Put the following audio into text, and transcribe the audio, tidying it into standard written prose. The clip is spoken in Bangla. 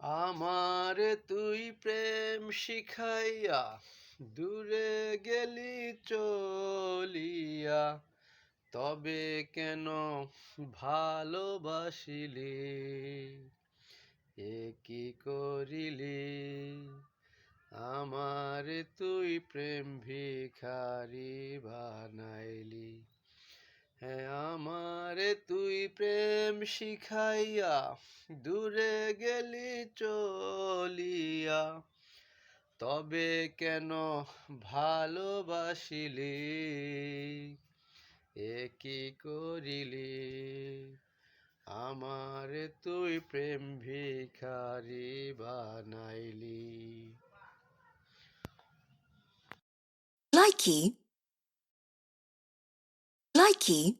আমারে তুই প্রেম শিখাইয়া দূরে গেলি চলিয়া, তবে কেন ভালোবাসিলি? এ কি করিলি? আমারে তুই প্রেম ভিখারি বানাইলি। হ্যাঁ, আমারে তুই প্রেম শিখাইয়া দূরে গেলি চলিয়া, তবে কেন ভালোবাসিলি? এ কি করিলি? আমারে তুই প্রেম ভিখারি বানাইলি। Likey.